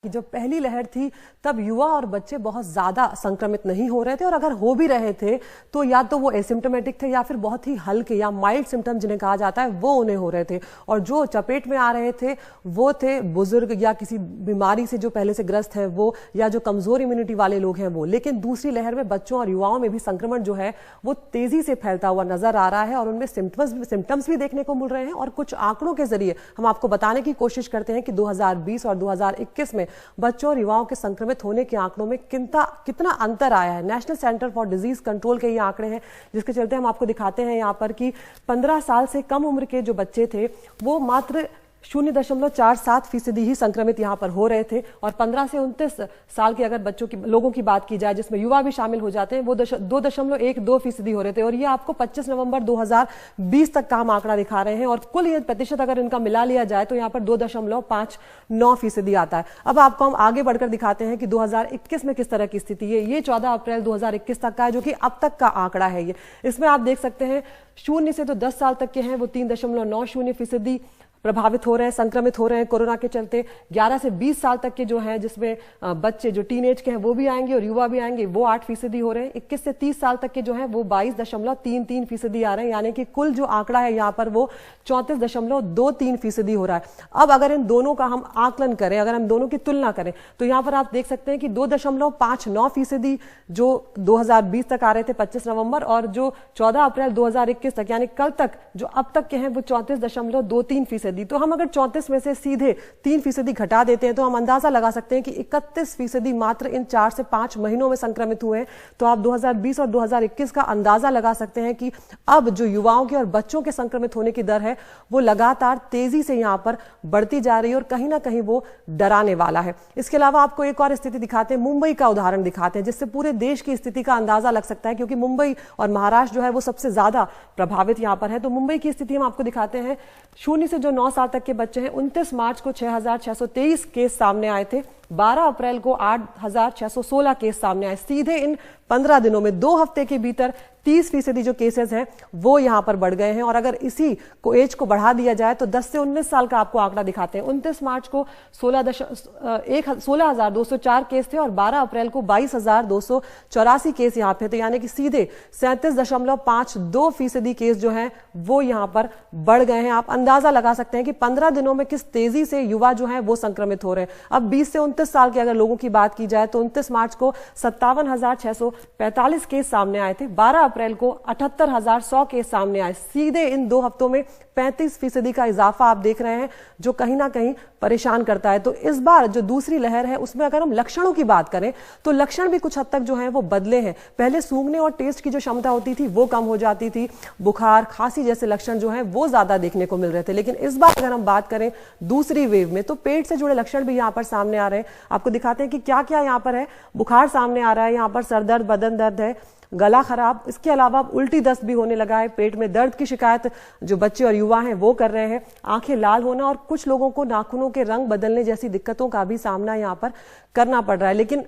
कि जब पहली लहर थी तब युवा और बच्चे बहुत ज्यादा संक्रमित नहीं हो रहे थे, और अगर हो भी रहे थे तो या तो वो एसिम्टोमेटिक थे या फिर बहुत ही हल्के या माइल्ड सिम्टम जिन्हें कहा जाता है वो उन्हें हो रहे थे। और जो चपेट में आ रहे थे वो थे बुजुर्ग या किसी बीमारी से जो पहले से ग्रस्त है वो, या जो कमजोर इम्यूनिटी वाले लोग हैं वो। लेकिन दूसरी लहर में बच्चों और युवाओं में भी संक्रमण जो है वो तेजी से फैलता हुआ नजर आ रहा है, और उनमें सिम्टम्स भी देखने को मिल रहे हैं। और कुछ आंकड़ों के जरिए हम आपको बताने की कोशिश करते हैं कि 2020 और 2021 में बच्चों और युवाओं के संक्रमित होने के आंकड़ों में कितना अंतर आया है। National centre for disease control के ये आंकड़े हैं, जिसके चलते हम आपको दिखाते हैं यहाँ पर कि 15 साल से कम उम्र के जो बच्चे थे वो मात्र 0.47% ही संक्रमित यहाँ पर हो रहे थे, और 15 से 29 साल के अगर लोगों की बात की जाए जिसमें युवा भी शामिल हो जाते हैं वो 2.12% हो रहे थे। और ये आपको 25 नवंबर 2020 तक का हम आंकड़ा दिखा रहे हैं, और कुल ये प्रतिशत अगर इनका मिला लिया जाए तो यहाँ पर 2.59% आता है। अब आपको हम आगे बढ़कर दिखाते हैं कि 2021 में किस तरह की स्थिति है। ये 14 अप्रैल 2021 तक का है, जो कि अब तक का आंकड़ा है। ये इसमें आप देख सकते हैं 0 से तो 10 साल तक के हैं वो 3.90% प्रभावित हो रहे हैं, संक्रमित हो रहे हैं कोरोना के चलते। 11 से 20 साल तक के जो हैं, जिसमें बच्चे जो टीनेज के हैं वो भी आएंगे और युवा भी आएंगे, वो 8% हो रहे हैं। 21 से 30 साल तक के जो हैं वो 22.33% आ रहे हैं, यानी कि कुल जो आंकड़ा है यहाँ पर वो 34.23% हो रहा है। अब अगर इन दोनों का हम आकलन करें, अगर हम दोनों की तुलना करें तो यहाँ पर आप देख सकते हैं कि 2.59% जो 2020 तक आ रहे थे 25 नवंबर, और जो 14 अप्रैल 2021 तक यानी कल तक जो अब तक के हैं वो 34.23%। तो हम अगर 34 में से सीधे 3% घटा देते हैं तो हम अंदाजा लगा सकते हैं कि 31% मात्र इन 4 से 5 महीनों में संक्रमित हुए हैं। तो आप 2020 और 2021 का अंदाजा लगा सकते हैं कि अब जो युवाओं के और बच्चों के संक्रमित होने की दर है वो लगातार तेजी से यहां पर बढ़ती जा रही है, और कहीं ना कहीं वो डराने वाला है। इसके अलावा आपको एक और स्थिति दिखाते हैं, मुंबई का उदाहरण दिखाते हैं, जिससे पूरे देश की स्थिति का अंदाजा लग सकता है, क्योंकि मुंबई और महाराष्ट्र जो है वो सबसे ज्यादा प्रभावित यहां पर है। तो मुंबई की स्थिति हम आपको दिखाते हैं। 0 से जो 9 साल तक के बच्चे हैं, 29 मार्च को 6,623 केस सामने आए थे। 12 अप्रैल को 8,616 केस सामने आए। सीधे इन 15 दिनों में 2 हफ्ते के भीतर 30% जो केसेस हैं वो यहां पर बढ़ गए हैं। और अगर इसी को एज को बढ़ा दिया जाए तो 10 से 19 साल का आपको आंकड़ा दिखाते हैं। 29 मार्च को 16,204 केस थे, और 12 अप्रैल को 22,284 केस यहां पे थे, यानी कि सीधे 37.52% केस जो हैं वो यहां पर बढ़ गए हैं। आप अंदाजा लगा सकते हैं कि 15 दिनों में किस तेजी से युवा जो है वो संक्रमित हो रहे हैं। अब 20 से 29 साल के अगर लोगों की बात की जाए तो 29 मार्च को 57,645 केस सामने आए थे। 12 अप्रैल को 78,100 केस सामने आए। सीधे इन 2 हफ्तों में 35% का इजाफा आप देख रहे हैं, जो कहीं ना कहीं परेशान करता है। तो इस बार जो दूसरी लहर है उसमें अगर हम लक्षणों की बात करें तो लक्षण भी कुछ हद तक जो है वो बदले हैं। पहले सूंघने और टेस्ट की जो क्षमता होती थी वो कम हो जाती थी, बुखार खांसी जैसे लक्षण जो है वो ज्यादा देखने को मिल रहे थे। लेकिन इस बार अगर हम बात करें दूसरी वेव में तो पेट से जुड़े लक्षण भी यहाँ पर सामने आ रहे हैं। आपको दिखाते हैं कि क्या क्या यहाँ पर है। बुखार सामने आ रहा है, यहाँ पर सर दर्द, बदन दर्द है, गला खराब, इसके अलावा उल्टी दस्त भी होने लगा है। पेट में दर्द की शिकायत जो बच्चे और युवा हैं वो कर रहे हैं। आंखें लाल होना, और कुछ लोगों को नाखूनों के रंग बदलने जैसी दिक्कतों का भी सामना यहाँ पर करना पड़ रहा है। लेकिन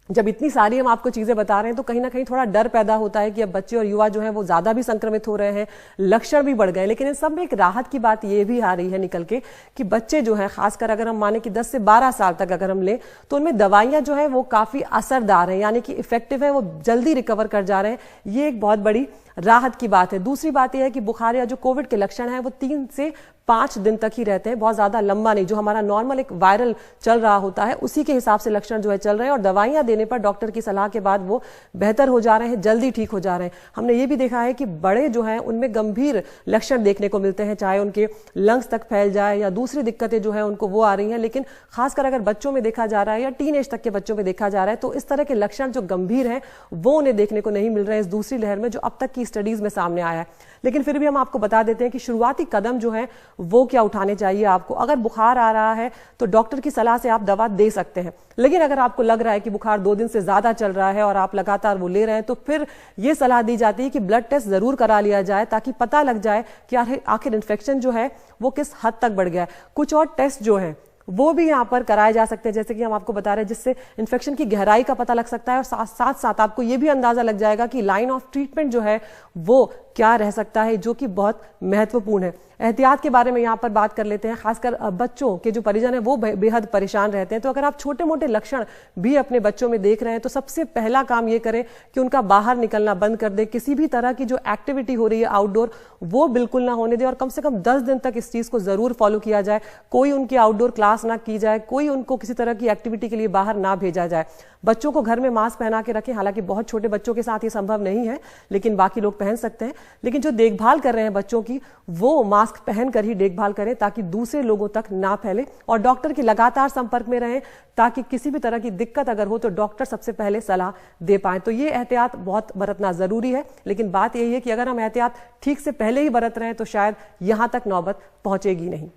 जब इतनी सारी हम आपको चीजें बता रहे हैं तो कहीं ना कहीं थोड़ा डर पैदा होता है कि अब बच्चे और युवा जो हैं वो ज्यादा भी संक्रमित हो रहे हैं, लक्षण भी बढ़ गए। लेकिन इन सब में एक राहत की बात ये भी आ रही है निकल के कि बच्चे जो हैं, खासकर अगर हम माने कि 10 से 12 साल तक अगर हम लें तो उनमें दवाइयां जो है वो काफी असरदार हैं, यानी कि इफेक्टिव है, वो जल्दी रिकवर कर जा रहे हैं। ये एक बहुत बड़ी राहत की बात है। दूसरी बात यह है कि बुखार या जो कोविड के लक्षण हैं वो 3 से 5 दिन तक ही रहते हैं, बहुत ज्यादा लंबा नहीं। जो हमारा नॉर्मल एक वायरल चल रहा होता है उसी के हिसाब से लक्षण जो है चल रहे हैं, और दवाइयां देने पर डॉक्टर की सलाह के बाद वो बेहतर हो जा रहे हैं, जल्दी ठीक हो जा रहे हैं। हमने ये भी देखा है कि बड़े जो हैं उनमें गंभीर लक्षण देखने को मिलते हैं, चाहे उनके लंग्स तक फैल जाए या दूसरी दिक्कतें जो है उनको वो आ रही हैं। लेकिन खासकर अगर बच्चों में देखा जा रहा है या टीनेज तक के बच्चों में देखा जा रहा है तो इस तरह के लक्षण जो गंभीर हैं वो उन्हें देखने को नहीं मिल रहे हैं इस दूसरी लहर में, जो अब तक की स्टडीज में सामने आया है। लेकिन फिर भी हम आपको बता देते हैं कि शुरुआती कदम जो है वो क्या उठाने चाहिए आपको। अगर बुखार आ रहा है तो डॉक्टर की सलाह से आप दवा दे सकते हैं, लेकिन अगर आपको लग रहा है कि बुखार 2 दिन से ज्यादा चल रहा है और आप लगातार वो ले रहे हैं तो फिर ये सलाह दी जाती है कि ब्लड टेस्ट जरूर करा लिया जाए, ताकि पता लग जाए कि आखिर इन्फेक्शन जो है वो किस हद तक बढ़ गया है। कुछ और टेस्ट जो है वो भी यहाँ पर कराए जा सकते हैं, जैसे कि हम आपको बता रहे हैं, जिससे इन्फेक्शन की गहराई का पता लग सकता है, और साथ साथ आपको ये भी अंदाजा लग जाएगा कि लाइन ऑफ ट्रीटमेंट जो है वो क्या रह सकता है, जो कि बहुत महत्वपूर्ण है। एहतियात के बारे में यहाँ पर बात कर लेते हैं। खासकर बच्चों के जो परिजन है वो बेहद परेशान रहते हैं। तो अगर आप छोटे मोटे लक्षण भी अपने बच्चों में देख रहे हैं तो सबसे पहला काम ये करें कि उनका बाहर निकलना बंद कर दे। किसी भी तरह की जो एक्टिविटी हो रही है आउटडोर वो बिल्कुल ना होने दे और कम से कम 10 दिन तक इस चीज को जरूर फॉलो किया जाए। कोई उनकी आउटडोर क्लास ना की जाए, कोई उनको किसी तरह की एक्टिविटी के लिए बाहर ना भेजा जाए। बच्चों को घर में मास्क पहना के रखें। हालांकि बहुत छोटे बच्चों के साथ ये संभव नहीं है, लेकिन बाकी लोग पहन सकते हैं। लेकिन जो देखभाल कर रहे हैं बच्चों की, वो मास्क पहन कर ही देखभाल करें ताकि दूसरे लोगों तक ना फैले। और डॉक्टर के लगातार संपर्क में रहें ताकि किसी भी तरह की दिक्कत अगर हो तो डॉक्टर सबसे पहले सलाह दे पाए। तो ये एहतियात बहुत बरतना जरूरी है। लेकिन बात यही है कि अगर हम एहतियात ठीक से पहले ही बरत रहे हैं तो शायद यहां तक नौबत पहुंचेगी नहीं।